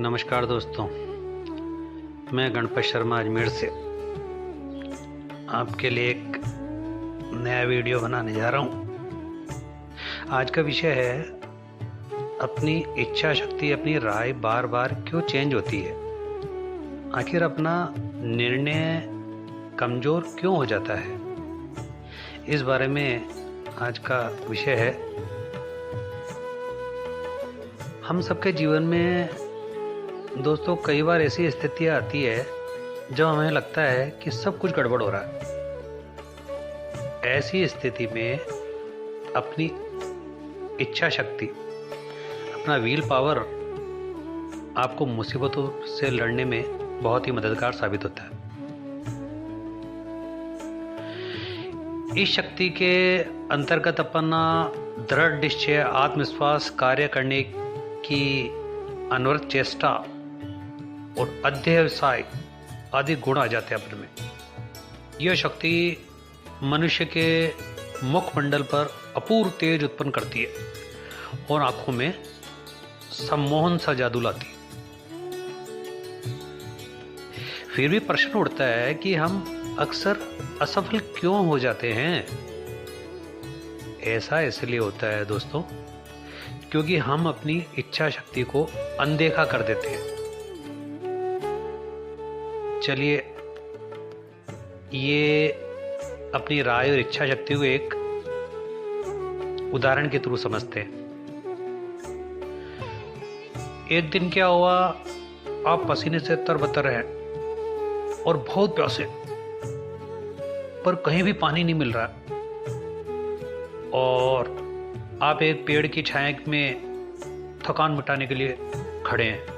नमस्कार दोस्तों, मैं गणपत शर्मा अजमेर से आपके लिए एक नया वीडियो बनाने जा रहा हूँ। आज का विषय है अपनी इच्छा शक्ति, अपनी राय बार बार क्यों चेंज होती है। आखिर अपना निर्णय कमज़ोर क्यों हो जाता है, इस बारे में आज का विषय है। हम सबके जीवन में दोस्तों कई बार ऐसी स्थितियाँ आती है जब हमें लगता है कि सब कुछ गड़बड़ हो रहा है। ऐसी स्थिति में अपनी इच्छा शक्ति, अपना व्हील पावर आपको मुसीबतों से लड़ने में बहुत ही मददगार साबित होता है। इस शक्ति के अंतर्गत अपना दृढ़ निश्चय, आत्मविश्वास, कार्य करने की अनवरत चेष्टा और अध्यवसाय आदि गुण आ जाते हैं अपने में। यह शक्ति मनुष्य के मुखमंडल पर अपूर्व तेज उत्पन्न करती है और आंखों में सम्मोहन सा जादू लाती है। फिर भी प्रश्न उठता है कि हम अक्सर असफल क्यों हो जाते हैं। ऐसा इसलिए होता है दोस्तों क्योंकि हम अपनी इच्छा शक्ति को अनदेखा कर देते हैं। चलिए ये अपनी राय और इच्छा शक्ति को एक उदाहरण के थ्रू समझते हैं। एक दिन क्या हुआ, आप पसीने से तरबतर हैं और बहुत प्यासे, पर कहीं भी पानी नहीं मिल रहा और आप एक पेड़ की छाया में थकान मिटाने के लिए खड़े हैं।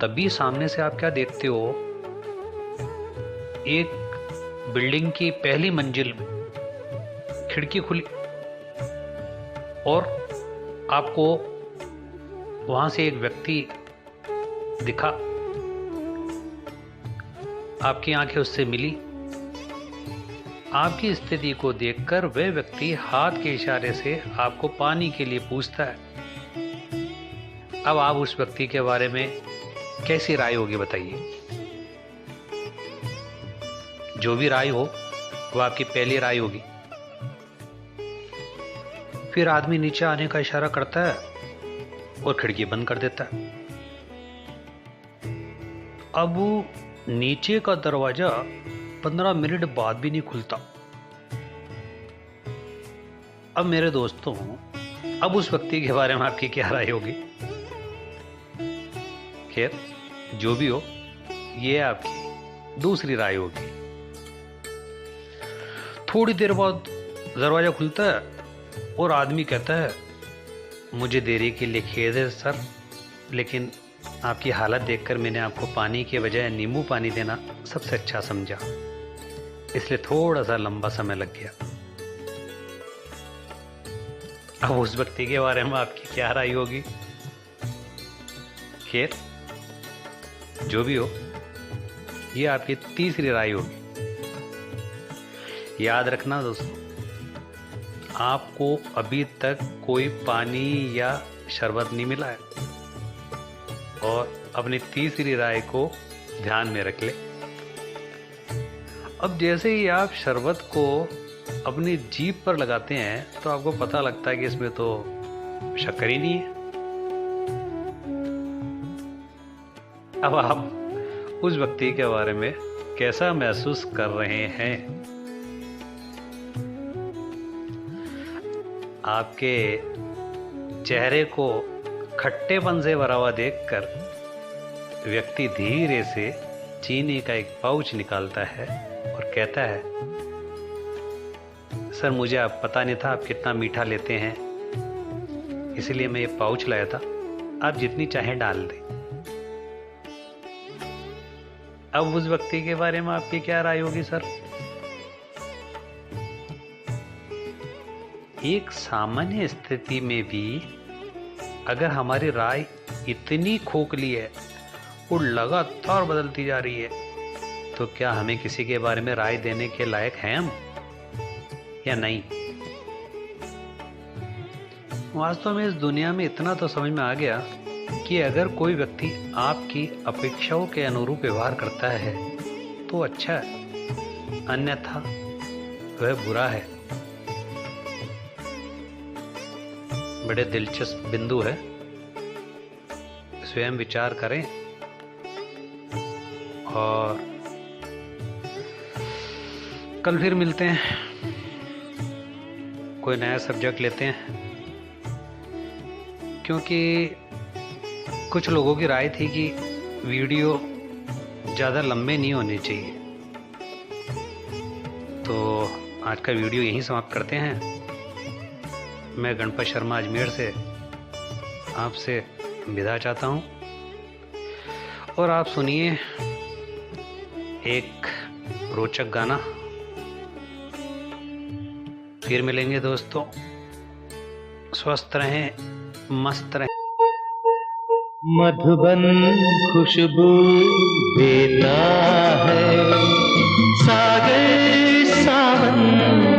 तभी सामने से आप क्या देखते हो, एक बिल्डिंग की पहली मंजिल में खिड़की खुली और आपको वहां से एक व्यक्ति दिखा। आपकी आंखें उससे मिली। आपकी स्थिति को देखकर वह व्यक्ति हाथ के इशारे से आपको पानी के लिए पूछता है। अब आप उस व्यक्ति के बारे में कैसी राय होगी बताइए। जो भी राय हो वो आपकी पहली राय होगी। फिर आदमी नीचे आने का इशारा करता है और खिड़की बंद कर देता है। अब नीचे का दरवाजा 15 मिनट बाद भी नहीं खुलता। अब मेरे दोस्तों, अब उस व्यक्ति के बारे में आपकी क्या राय होगी। खैर जो भी हो, ये आपकी दूसरी राय होगी। थोड़ी देर बाद दरवाजा खुलता है और आदमी कहता है, मुझे देरी के लिए खेद है सर, लेकिन आपकी हालत देखकर मैंने आपको पानी के बजाय नींबू पानी देना सबसे अच्छा समझा, इसलिए थोड़ा सा लंबा समय लग गया। अब उस व्यक्ति के बारे में आपकी क्या राय होगी। खैर जो भी हो, ये आपकी तीसरी राय होगी। याद रखना दोस्तों, आपको अभी तक कोई पानी या शरबत नहीं मिला है और अपनी तीसरी राय को ध्यान में रख ले। अब जैसे ही आप शरबत को अपनी जीभ पर लगाते हैं तो आपको पता लगता है कि इसमें तो शक्कर ही नहीं है। अब आप उस व्यक्ति के बारे में कैसा महसूस कर रहे हैं। आपके चेहरे को खट्टेपन से भरा हुआ देखकर व्यक्ति धीरे से चीनी का एक पाउच निकालता है और कहता है, सर मुझे आप पता नहीं था आप कितना मीठा लेते हैं, इसलिए मैं ये पाउच लाया था, आप जितनी चाहें डाल दें। अब उस व्यक्ति के बारे में आपकी क्या राय होगी सर। एक सामान्य स्थिति में भी अगर हमारी राय इतनी खोखली है और लगातार बदलती जा रही है, तो क्या हमें किसी के बारे में राय देने के लायक हैं हम या नहीं। वास्तव में इस दुनिया में इतना तो समझ में आ गया कि अगर कोई व्यक्ति आपकी अपेक्षाओं के अनुरूप व्यवहार करता है तो अच्छा है, अन्यथा वह बुरा है। बड़े दिलचस्प बिंदु है, स्वयं विचार करें और कल फिर मिलते हैं, कोई नया सब्जेक्ट लेते हैं। क्योंकि कुछ लोगों की राय थी कि वीडियो ज़्यादा लंबे नहीं होने चाहिए, तो आज का वीडियो यहीं समाप्त करते हैं। मैं गणपत शर्मा अजमेर से आपसे विदा चाहता हूँ और आप सुनिए एक रोचक गाना। फिर मिलेंगे दोस्तों, स्वस्थ रहें, मस्त रहें। मधुबन खुशबू देता है सागर सावन